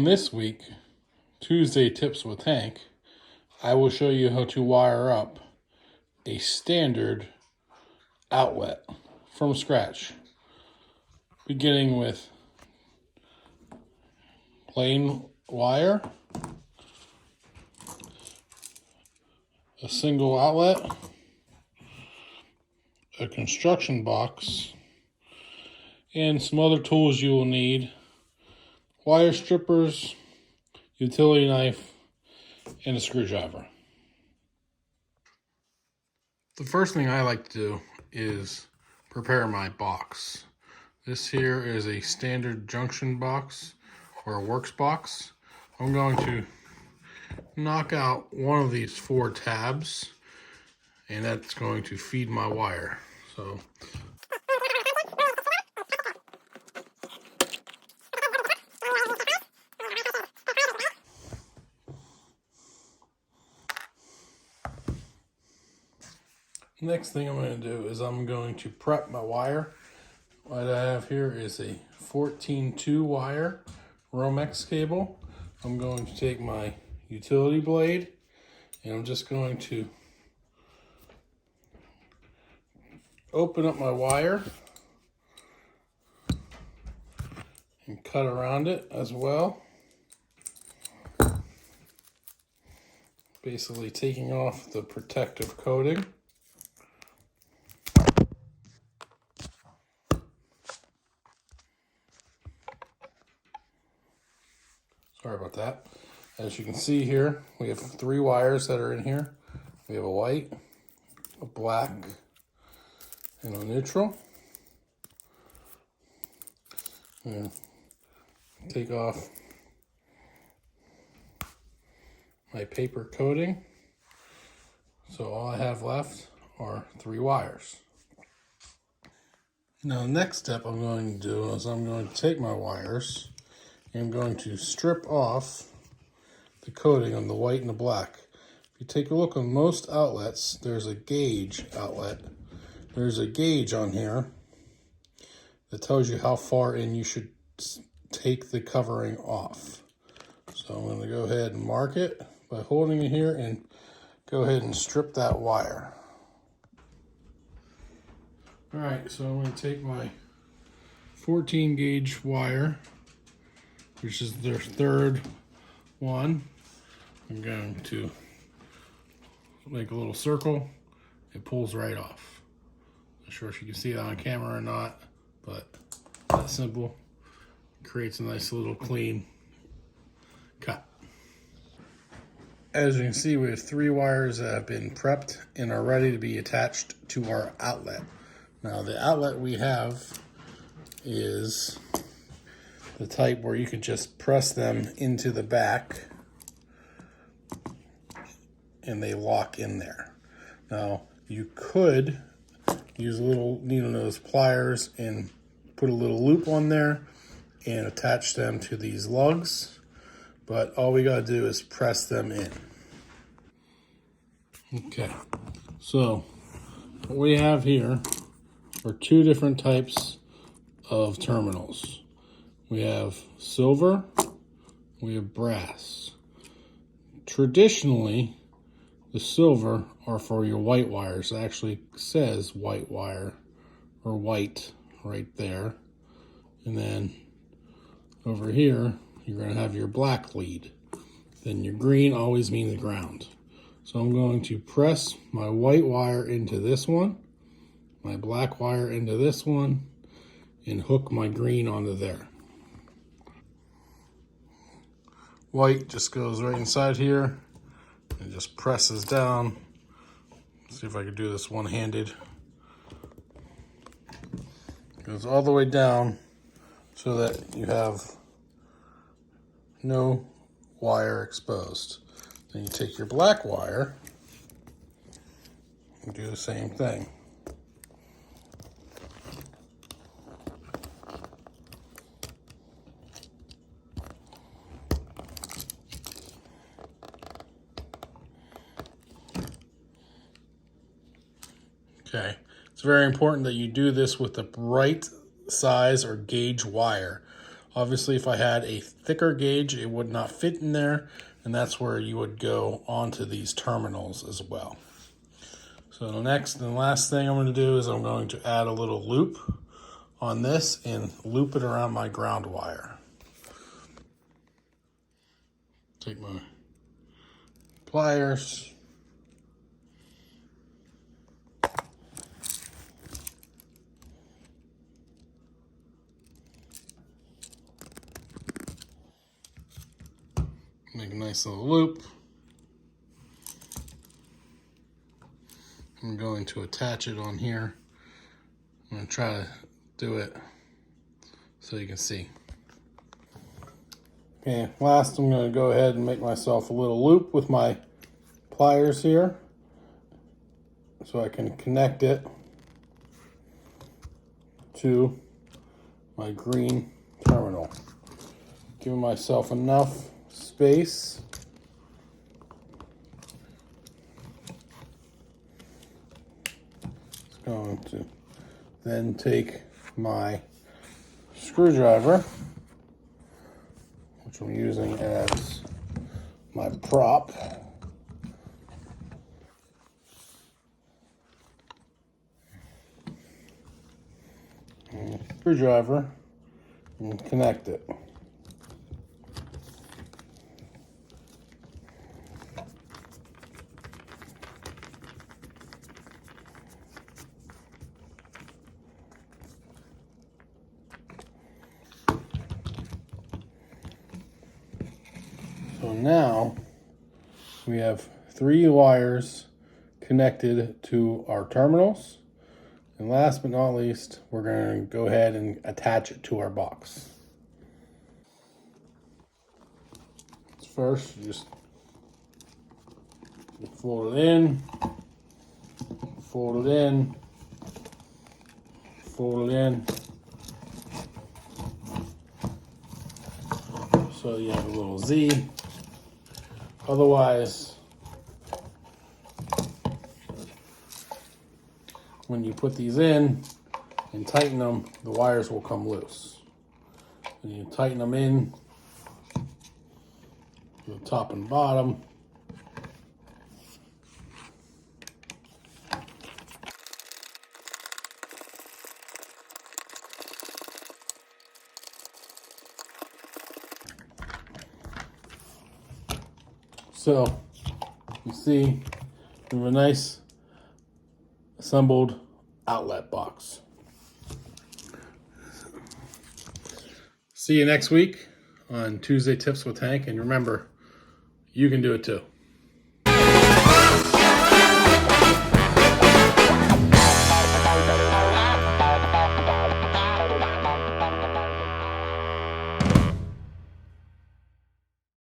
on this week, Tuesday Tips with Hank, I will show you how to wire up a standard outlet from scratch, beginning with plain wire, a single outlet, a construction box, and some other tools you will need: wire strippers, utility knife, and a screwdriver. The first thing I like to do is prepare my box. This here is a standard junction box or a works box. I'm going to knock out one of these 4 tabs, and that's going to feed my wire. So next thing I'm going to do is I'm going to prep my wire. What I have here is a 14-2 wire Romex cable. I'm going to take my utility blade and I'm just going to open up my wire and cut around it as well. Basically taking off the protective coating. Sorry about that. As you can see here, we have 3 wires that are in here. We have a white, a black, and a neutral. And take off my paper coating. So all I have left are 3 wires. Now the next step I'm going to do is I'm going to take my wires and I'm going to strip off the coating on the white and the black. If you take a look on most outlets, there's a gauge outlet. There's a gauge on here that tells you how far in you should take the covering off. So I'm going to go ahead and mark it by holding it here and go ahead and strip that wire. All right, so I'm going to take my 14 gauge wire, which is their 3rd one. I'm going to make a little circle. It pulls right off. Not sure if you can see that on camera or not, but that's simple. It creates a nice little clean cut. As you can see, we have 3 wires that have been prepped and are ready to be attached to our outlet. Now the outlet we have is the type where you can just press them into the back and they lock in there. Now you could use a little needle nose pliers and put a little loop on there and attach them to these lugs, but all we gotta do is press them in. Okay, so what we have here are 2 different types of terminals. We have silver, we have brass. Traditionally, the silver are for your white wires. It actually says white wire or white right there. And then over here, you're going to have your black lead. Then your green always means ground. So I'm going to press my white wire into this one, my black wire into this one, and hook my green onto there. White just goes right inside here and just presses down. Let's see if I can do this one-handed. Goes all the way down so that you have no wire exposed. Then you take your black wire and do the same thing. Okay, it's very important that you do this with the right size or gauge wire. Obviously, if I had a thicker gauge, it would not fit in there, and that's where you would go onto these terminals as well. So the next and last thing I'm going to do is I'm going to add a little loop on this and loop it around my ground wire. Take my pliers. Make a nice little loop. I'm going to attach it on here. I'm going to try to do it so you can see. Okay, last I'm going to go ahead and make myself a little loop with my pliers here so I can connect it to my green terminal. Giving myself enough space. Just going to then take my screwdriver, which I'm using as my prop, and screwdriver, and connect it. So now we have 3 wires connected to our terminals. And last but not least, we're going to go ahead and attach it to our box. First, you just fold it in, fold it in, fold it in. So you have a little Z. Otherwise, when you put these in and tighten them, the wires will come loose. And you tighten them in to the top and bottom. So you see we have a nice assembled outlet box. See you next week on Tuesday Tips with Hank, and remember, you can do it too.